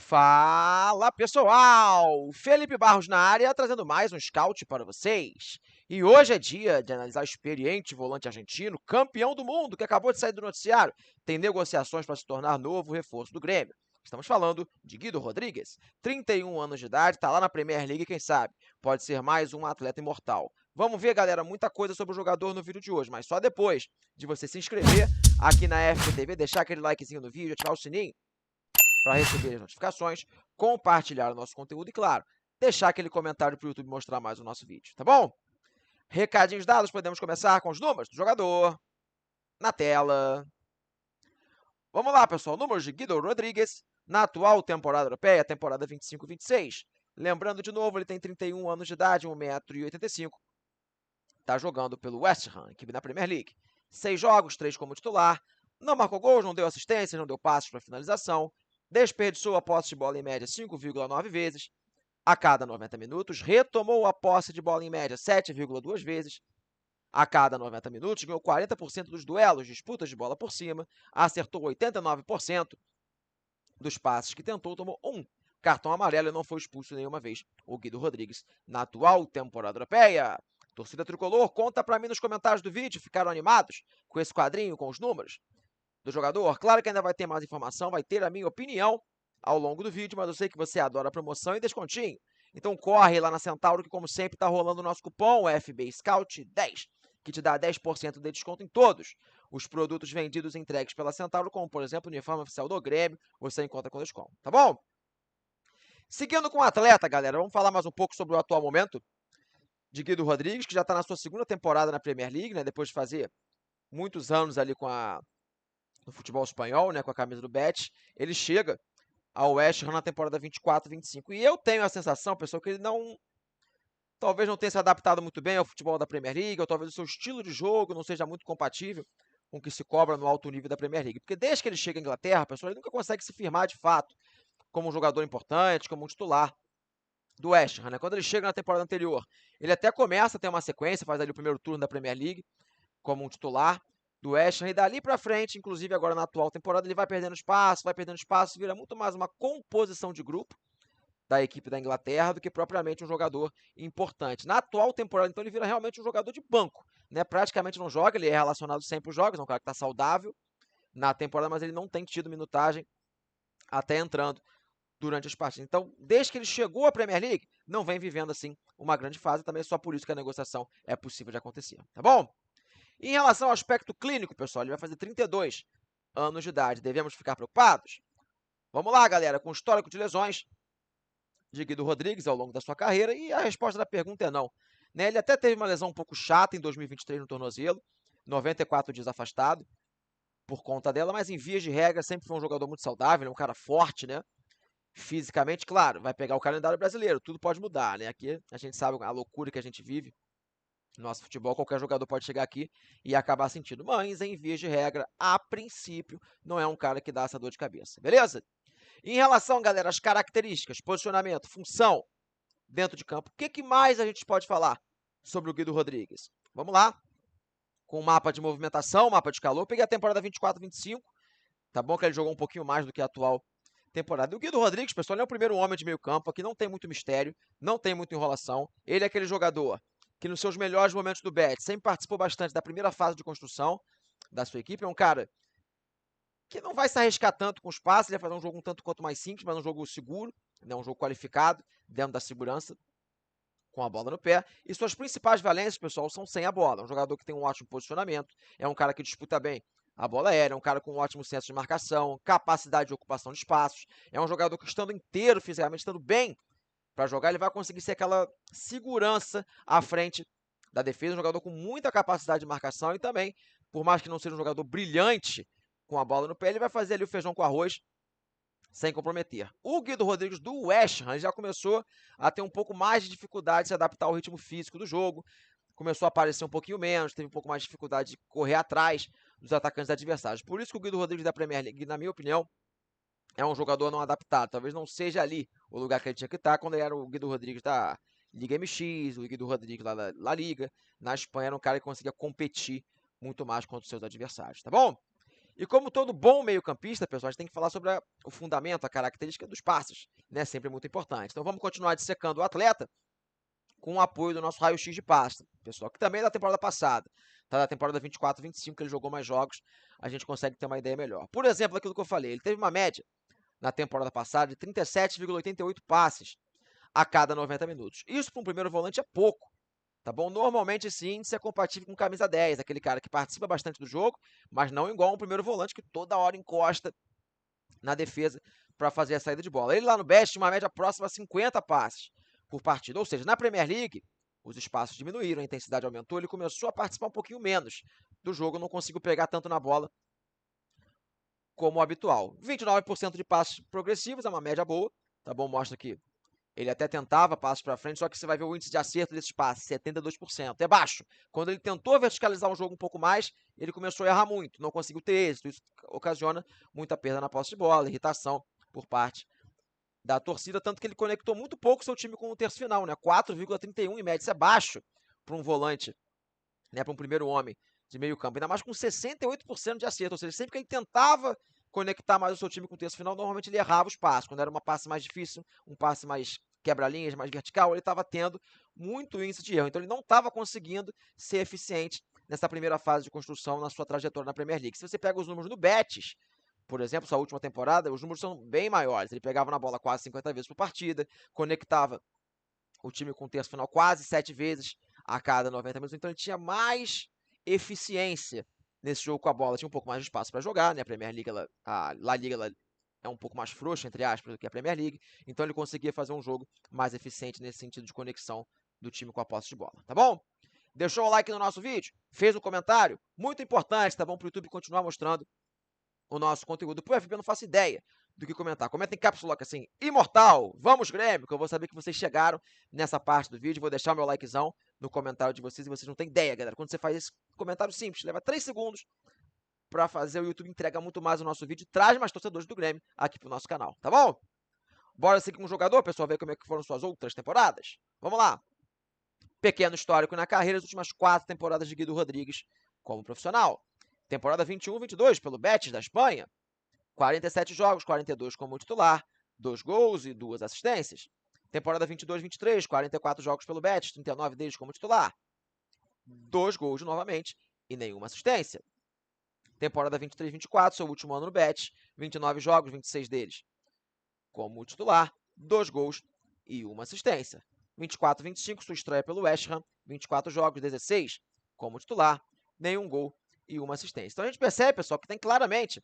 Fala pessoal! Felipe Barros na área, trazendo mais um scout para vocês. E hoje é dia de analisar o experiente volante argentino, campeão do mundo, que acabou de sair do noticiário. Tem negociações para se tornar novo reforço do Grêmio. Estamos falando de Guido Rodrigues, 31 anos de idade, está lá na Premier League, quem sabe pode ser mais um atleta imortal. Vamos ver, galera, muita coisa sobre o jogador no vídeo de hoje, mas só depois de você se inscrever aqui na FPTV, deixar aquele likezinho no vídeo, ativar o sininho para receber as notificações, compartilhar o nosso conteúdo e, claro, deixar aquele comentário para o YouTube mostrar mais o nosso vídeo, tá bom? Recadinhos dados, podemos começar com os números do jogador na tela. Vamos lá, pessoal. Números de Guido Rodrigues na atual temporada europeia, temporada 25-26. Lembrando, de novo, ele tem 31 anos de idade, 1,85 m. Está jogando pelo West Ham, equipe da Premier League. 6 jogos, 3 como titular. Não marcou gols, não deu assistência, não deu passos para finalização. Desperdiçou a posse de bola em média 5,9 vezes a cada 90 minutos. Retomou a posse de bola em média 7,2 vezes a cada 90 minutos. Ganhou 40% dos duelos, disputas de bola por cima. Acertou 89% dos passes que tentou. Tomou um cartão amarelo e não foi expulso nenhuma vez o Guido Rodrigues na atual temporada europeia. Torcida Tricolor, conta para mim nos comentários do vídeo. Ficaram animados com esse quadrinho, com os números do jogador? Claro que ainda vai ter mais informação, vai ter a minha opinião ao longo do vídeo, mas eu sei que você adora promoção e descontinho. Então corre lá na Centauro, que como sempre está rolando o nosso cupom FB Scout 10, que te dá 10% de desconto em todos os produtos vendidos e entregues pela Centauro, como por exemplo o uniforme oficial do Grêmio, você encontra com desconto, tá bom? Seguindo com o atleta, galera, vamos falar mais um pouco sobre o atual momento de Guido Rodrigues, que já está na sua segunda temporada na Premier League, né, depois de fazer muitos anos ali no futebol espanhol, né, com a camisa do Betis. Ele chega ao West Ham na temporada 24-25. E eu tenho a sensação, pessoal, que ele talvez não tenha se adaptado muito bem ao futebol da Premier League, ou talvez o seu estilo de jogo não seja muito compatível com o que se cobra no alto nível da Premier League. Porque desde que ele chega à Inglaterra, pessoal, ele nunca consegue se firmar de fato como um jogador importante, como um titular do West Ham, né? Quando ele chega na temporada anterior, ele até começa a ter uma sequência, faz ali o primeiro turno da Premier League como um titular do West Ham, e dali para frente, inclusive agora na atual temporada, ele vai perdendo espaço, vira muito mais uma composição de grupo da equipe da Inglaterra do que propriamente um jogador importante. Na atual temporada, então, ele vira realmente um jogador de banco, né? Praticamente não joga, ele é relacionado sempre aos jogos, é um cara que está saudável na temporada, mas ele não tem tido minutagem até entrando durante as partidas. Então, desde que ele chegou à Premier League, não vem vivendo assim uma grande fase, também é só por isso que a negociação é possível de acontecer, tá bom? Em relação ao aspecto clínico, pessoal, ele vai fazer 32 anos de idade. Devemos ficar preocupados? Vamos lá, galera, com o histórico de lesões de Guido Rodrigues ao longo da sua carreira, e a resposta da pergunta é não. Né? Ele até teve uma lesão um pouco chata em 2023 no tornozelo, 94 dias afastado por conta dela, mas em vias de regra sempre foi um jogador muito saudável, um cara forte, né? Fisicamente, claro, vai pegar o calendário brasileiro, tudo pode mudar, né? Aqui a gente sabe a loucura que a gente vive. Nosso futebol, qualquer jogador pode chegar aqui e acabar sentindo. Mas, em via de regra, a princípio, não é um cara que dá essa dor de cabeça, beleza? Em relação, galera, às características, posicionamento, função dentro de campo, o que mais a gente pode falar sobre o Guido Rodrigues? Vamos lá, com o mapa de movimentação, mapa de calor. Peguei a temporada 24-25, tá bom que ele jogou um pouquinho mais do que a atual temporada. E o Guido Rodrigues, pessoal, ele é o primeiro homem de meio campo, aqui não tem muito mistério, não tem muita enrolação. Ele é aquele jogador que nos seus melhores momentos do Betis sempre participou bastante da primeira fase de construção da sua equipe. É um cara que não vai se arriscar tanto com os passes, ele vai fazer um jogo um tanto quanto mais simples, mas um jogo seguro, né? Um jogo qualificado, dentro da segurança, com a bola no pé. E suas principais valências, pessoal, são sem a bola. É um jogador que tem um ótimo posicionamento, é um cara que disputa bem a bola aérea, é um cara com um ótimo senso de marcação, capacidade de ocupação de espaços. É um jogador que, estando inteiro fisicamente, estando bem para jogar, ele vai conseguir ser aquela segurança à frente da defesa, um jogador com muita capacidade de marcação e também, por mais que não seja um jogador brilhante com a bola no pé, ele vai fazer ali o feijão com arroz sem comprometer. O Guido Rodrigues do West Ham já começou a ter um pouco mais de dificuldade de se adaptar ao ritmo físico do jogo, começou a aparecer um pouquinho menos, teve um pouco mais de dificuldade de correr atrás dos atacantes adversários. Por isso que o Guido Rodrigues da Premier League, na minha opinião, é um jogador não adaptado. Talvez não seja ali o lugar que ele tinha que estar quando ele era o Guido Rodrigues da Liga MX, o Guido Rodrigues lá da La Liga. Na Espanha era um cara que conseguia competir muito mais contra os seus adversários, tá bom? E como todo bom meio-campista, pessoal, a gente tem que falar sobre o fundamento, a característica dos passes, né? Sempre muito importante. Então vamos continuar dissecando o atleta com o apoio do nosso raio-x de passe, pessoal, que também é da temporada passada, tá? Da temporada 24-25, que ele jogou mais jogos, a gente consegue ter uma ideia melhor. Por exemplo, aquilo que eu falei, ele teve uma média na temporada passada de 37,88 passes a cada 90 minutos. Isso para um primeiro volante é pouco, tá bom? Normalmente esse índice é compatível com camisa 10, aquele cara que participa bastante do jogo, mas não igual um primeiro volante que toda hora encosta na defesa para fazer a saída de bola. Ele lá no Best tinha uma média próxima a 50 passes por partida, ou seja, na Premier League os espaços diminuíram, a intensidade aumentou, ele começou a participar um pouquinho menos do jogo, não conseguiu pegar tanto na bola como o habitual. 29% de passes progressivos, é uma média boa, tá bom? Mostra que ele até tentava passos para frente, só que você vai ver o índice de acerto desses passes, 72%. É baixo. Quando ele tentou verticalizar o jogo um pouco mais, ele começou a errar muito, não conseguiu ter êxito. Isso ocasiona muita perda na posse de bola, irritação por parte da torcida, tanto que ele conectou muito pouco seu time com o terço final, né? 4,31 em média. Isso é baixo para um volante, né? Para um primeiro homem de meio campo, ainda mais com 68% de acerto. Ou seja, sempre que ele tentava conectar mais o seu time com o terço final, normalmente ele errava os passos. Quando era uma passe mais difícil, um passe mais quebra-linhas, mais vertical, ele estava tendo muito índice de erro. Então ele não estava conseguindo ser eficiente nessa primeira fase de construção na sua trajetória na Premier League. Se você pega os números do Betis, por exemplo, sua última temporada, os números são bem maiores. Ele pegava na bola quase 50 vezes por partida, conectava o time com o terço final quase 7 vezes a cada 90 minutos. Então ele tinha mais eficiência nesse jogo com a bola. Tinha um pouco mais de espaço para jogar, né? A Premier League, a La Liga, ela é um pouco mais frouxa, entre aspas, do que a Premier League. Então ele conseguia fazer um jogo mais eficiente nesse sentido de conexão do time com a posse de bola, tá bom? Deixou o like no nosso vídeo? Fez um comentário? Muito importante, tá bom? Para o YouTube continuar mostrando o nosso conteúdo. Pro FB eu não faço ideia do que comentar. Comenta em cápsula assim, imortal, vamos Grêmio, que eu vou saber que vocês chegaram nessa parte do vídeo. Vou deixar o meu likezão no comentário de vocês e vocês não têm ideia, galera. Quando você faz esse comentário simples, leva 3 segundos para fazer, o YouTube entrega muito mais o nosso vídeo e traz mais torcedores do Grêmio aqui pro nosso canal, tá bom? Bora seguir com o jogador, pessoal, ver como é que foram suas outras temporadas? Vamos lá. Pequeno histórico na carreira, as últimas 4 temporadas de Guido Rodrigues como profissional. Temporada 21-22 pelo Betis da Espanha. 47 jogos, 42 como titular, 2 gols e 2 assistências. Temporada 22-23, 44 jogos pelo Betis, 39 deles como titular, 2 gols novamente e nenhuma assistência. Temporada 23-24, seu último ano no Betis, 29 jogos, 26 deles como titular, 2 gols e uma assistência. 24-25, sua estreia pelo West Ham, 24 jogos, 16 como titular, nenhum gol e uma assistência. Então a gente percebe, pessoal, que tem claramente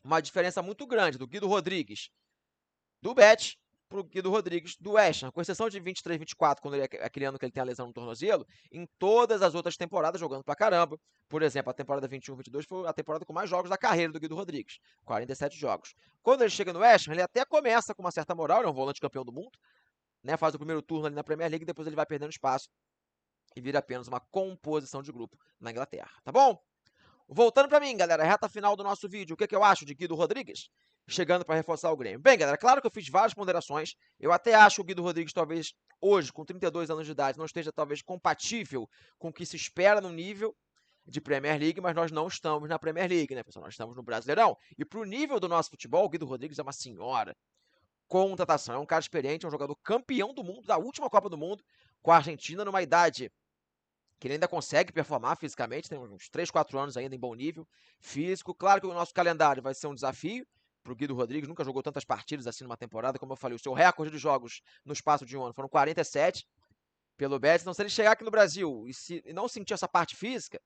uma diferença muito grande do Guido Rodrigues do Betis para o Guido Rodrigues do West Ham, com exceção de 23-24, quando ele é aquele ano que ele tem a lesão no tornozelo, em todas as outras temporadas jogando pra caramba. Por exemplo, a temporada 21-22 foi a temporada com mais jogos da carreira do Guido Rodrigues, 47 jogos. Quando ele chega no West Ham, ele até começa com uma certa moral, ele é um volante campeão do mundo, né, faz o primeiro turno ali na Premier League, depois ele vai perdendo espaço e vira apenas uma composição de grupo na Inglaterra, tá bom? Voltando para mim, galera, reta final do nosso vídeo, o que eu acho de Guido Rodrigues? Chegando para reforçar o Grêmio. Bem, galera, claro que eu fiz várias ponderações. Eu até acho que o Guido Rodrigues, talvez, hoje, com 32 anos de idade, não esteja, talvez, compatível com o que se espera no nível de Premier League, mas nós não estamos na Premier League, né, pessoal? Nós estamos no Brasileirão. E pro nível do nosso futebol, o Guido Rodrigues é uma senhora contratação. É um cara experiente, é um jogador campeão do mundo, da última Copa do Mundo, com a Argentina, numa idade que ele ainda consegue performar fisicamente, tem uns 3, 4 anos ainda em bom nível físico. Claro que o nosso calendário vai ser um desafio para o Guido Rodrigues, nunca jogou tantas partidas assim numa temporada, como eu falei, o seu recorde de jogos no espaço de um ano foram 47 pelo Betis. Então, se ele chegar aqui no Brasil e não sentir essa parte física,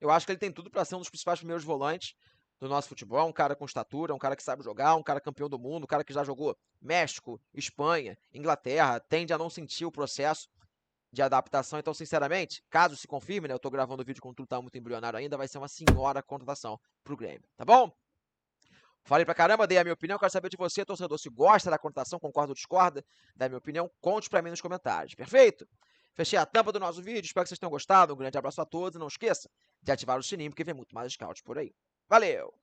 eu acho que ele tem tudo para ser um dos principais primeiros volantes do nosso futebol, um cara com estatura, um cara que sabe jogar, um cara campeão do mundo, um cara que já jogou México, Espanha, Inglaterra, tende a não sentir o processo de adaptação. Então, sinceramente, caso se confirme, né, eu tô gravando o vídeo quando tudo tá muito embrionário ainda, vai ser uma senhora contratação pro Grêmio, tá bom? Falei pra caramba, dei a minha opinião, quero saber de você, torcedor, se gosta da contratação, concorda ou discorda da minha opinião, conte pra mim nos comentários, perfeito? Fechei a tampa do nosso vídeo, espero que vocês tenham gostado, um grande abraço a todos e não esqueça de ativar o sininho, porque vem muito mais scout por aí. Valeu!